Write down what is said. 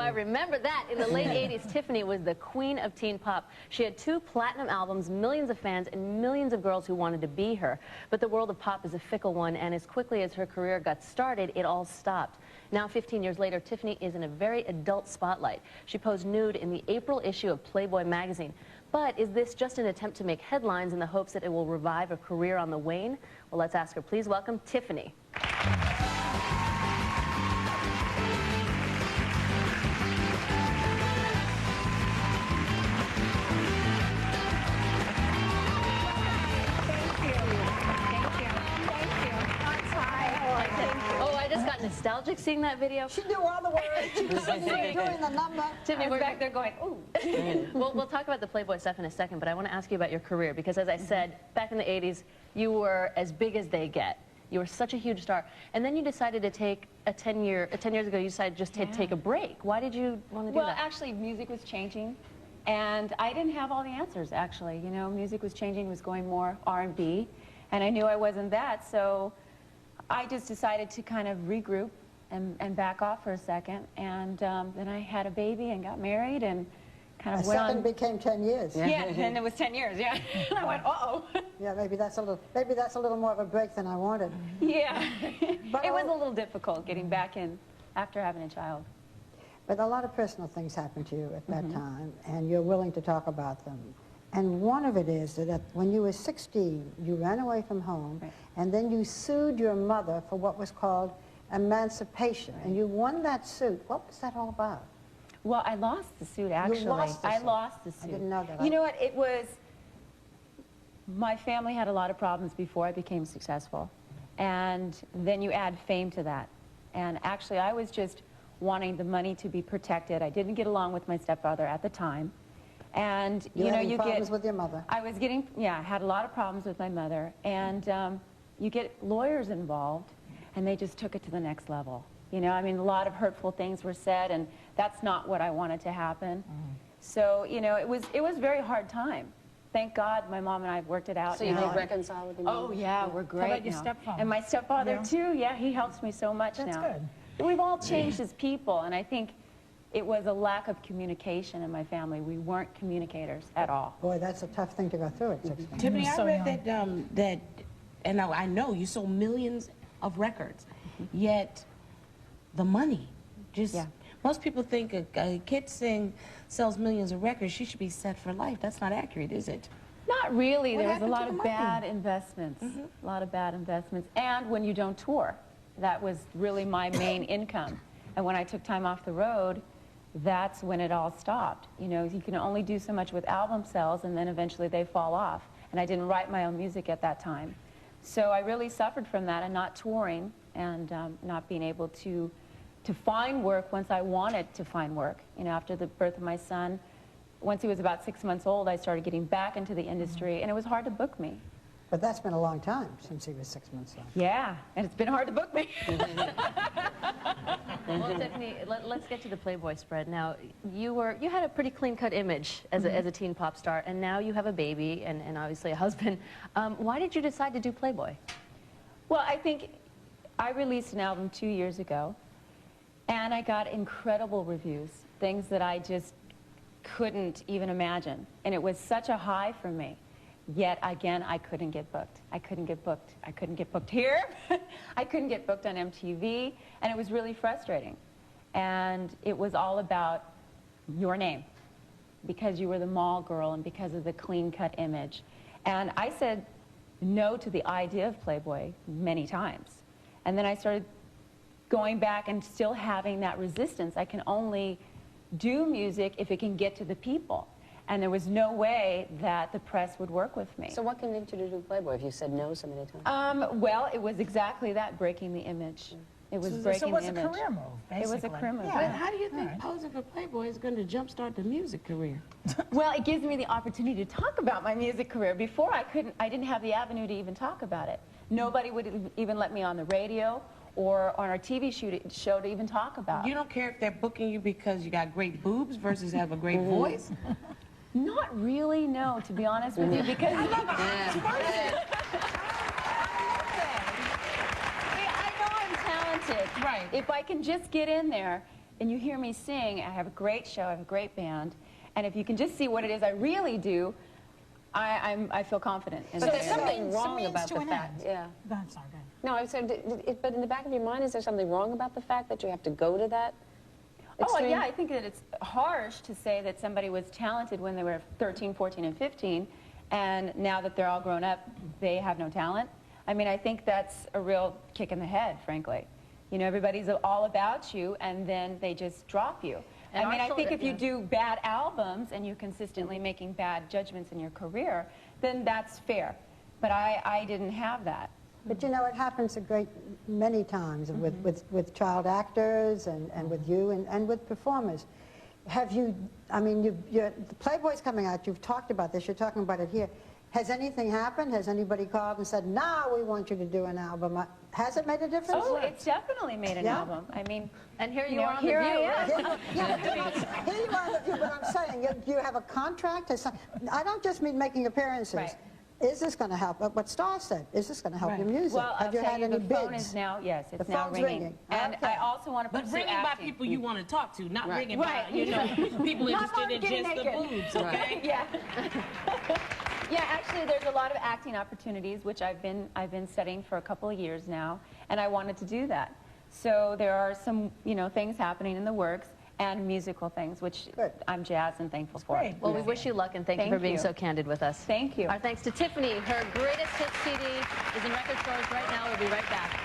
I remember that. In the late 80s, Tiffany was the queen of teen pop. She had 2 platinum albums, millions of fans, and millions of girls who wanted to be her. But the world of pop is a fickle one, and as quickly as her career got started, it all stopped. Now, 15 years later, Tiffany is in a very adult spotlight. She posed nude in the April issue of Playboy magazine. But is this just an attempt to make headlines in the hopes that it will revive a career on the wane? Well, let's ask her. Please welcome Tiffany. Nostalgic seeing that video? She knew all the words. She was doing the number. Tiffany, we're back there going, ooh. We'll talk about the Playboy stuff in a second, but I want to ask you about your career because, as I said, back in the 80s, you were as big as they get. You were such a huge star. And then you decided to take 10 years ago, you decided just to take a break. Why did you want to do that? Well, actually, music was changing, and I didn't have all the answers, actually. You know, music was changing, was going more R&B, and I knew I wasn't that, so I just decided to kind of regroup and back off for a second, and then I had a baby and got married and kind of went on. A second became 10 years. Yeah, and it was 10 years, yeah. And I went, uh-oh. Yeah, maybe that's a little more of a break than I wanted. Yeah, but it was a little difficult getting back in after having a child. But a lot of personal things happened to you at that time, and you're willing to talk about them. And one of it is that when you were 16, you ran away from home, and then you sued your mother for what was called emancipation, and you won that suit. What was that all about? Well, I lost the suit, actually. You lost the suit. I lost the suit. I didn't know that. You know what, it was, my family had a lot of problems before I became successful, and then you add fame to that. And actually, I was just wanting the money to be protected. I didn't get along with my stepfather at the time. And you know, you get problems with your mother. I was getting, yeah, I had a lot of problems with my mother, and you get lawyers involved, and they just took it to the next level. You know, I mean, a lot of hurtful things were said, and that's not what I wanted to happen. So, you know, it was a very hard time. Thank God my mom and I have worked it out. So you have reconciled with your mom? Oh yeah, we're great. How about your stepfather? And my stepfather too. Yeah, he helps me so much now. That's good. We've all changed as people, and I think it was a lack of communication in my family. We weren't communicators at all. Boy, that's a tough thing to go through at 16. Tiffany, I read that, and I know you sold millions of records, yet the money, just, most people think a kid sells millions of records, she should be set for life. That's not accurate, is it? Not really. What there was a happened lot to of the bad money? investments, a lot of bad investments. And when you don't tour, that was really my main income. And when I took time off the road, that's when it all stopped. You know, you can only do so much with album sales, and then eventually they fall off. And I didn't write my own music at that time. So I really suffered from that, and not touring, and not being able to find work once I wanted to find work. You know, after the birth of my son, once he was about 6 months old, I started getting back into the industry, and it was hard to book me. But that's been a long time since he was 6 months old. Yeah, and it's been hard to book me. Well, Tiffany, let's get to the Playboy spread. Now, you had a pretty clean-cut image as a teen pop star, and now you have a baby and obviously a husband. Why did you decide to do Playboy? Well, I think I released an album 2 years ago, and I got incredible reviews, things that I just couldn't even imagine. And it was such a high for me. Yet, again, I couldn't get booked. I couldn't get booked. I couldn't get booked here. I couldn't get booked on MTV, and it was really frustrating. And it was all about your name, because you were the mall girl and because of the clean-cut image. And I said no to the idea of Playboy many times. And then I started going back and still having that resistance. I can only do music if it can get to the people. And there was no way that the press would work with me. So what convinced you to do Playboy if you said no so many times? Well, it was exactly that, breaking the image. It was breaking the image. So it was a career move, basically. It was a career move. Yeah. Yeah. But how do you think posing for Playboy is going to jumpstart the music career? Well, it gives me the opportunity to talk about my music career. Before, I didn't have the avenue to even talk about it. Nobody would even let me on the radio or on our TV show to even talk about it. You don't care if they're booking you because you got great boobs versus have a great voice? Not really, no, to be honest with you, because I know I'm talented. Right. If I can just get in there and you hear me sing, I have a great show, I have a great band, and if you can just see what it is I really do, I feel confident in But it. there's something It's a wrong means about to the an fact. end. Yeah. Go ahead, sorry, go ahead. No, I said, but in the back of your mind, is there something wrong about the fact that you have to go to that? Oh, extreme? yeah, I think that it's harsh to say that somebody was talented when they were 13, 14, and 15, and now that they're all grown up, they have no talent. I mean, I think that's a real kick in the head, frankly. You know, everybody's all about you, and then they just drop you. And I mean, our I think children- if you do bad albums and you're consistently making bad judgments in your career, then that's fair. But I didn't have that. But you know, it happens a great many times with child actors and with you and with performers. Have you, I mean, the Playboy's coming out, you've talked about this, you're talking about it here. Has anything happened? Has anybody called and said, no, we want you to do an album? Has it made a difference? Oh, it's definitely made an Yeah? album. I mean, And here you know, are on The here View. I am. Here you are, but I'm saying, you have a contract? I don't just mean making appearances. Right. Is this going to help? What Star said, is this going to help Right. your music? Well, I'll Have you tell had you, any the phone bids? is now, yes, it's The now phone's ringing. ringing. And Okay. I also want to But pursue ringing by acting. people you want to talk to, not Right. ringing Right. by, you know, people Not interested in getting just the naked. boobs, okay? Yeah. Yeah, actually, there's a lot of acting opportunities, which I've been studying for a couple of years now, and I wanted to do that. So there are some, you know, things happening in the works, and musical things, which Good. I'm jazzed and thankful for. great. Well, we wish you luck and thank you Thank for being you. so candid with us. Thank you. Our thanks to Tiffany. Her greatest hits CD is in record stores right now. We'll be right back.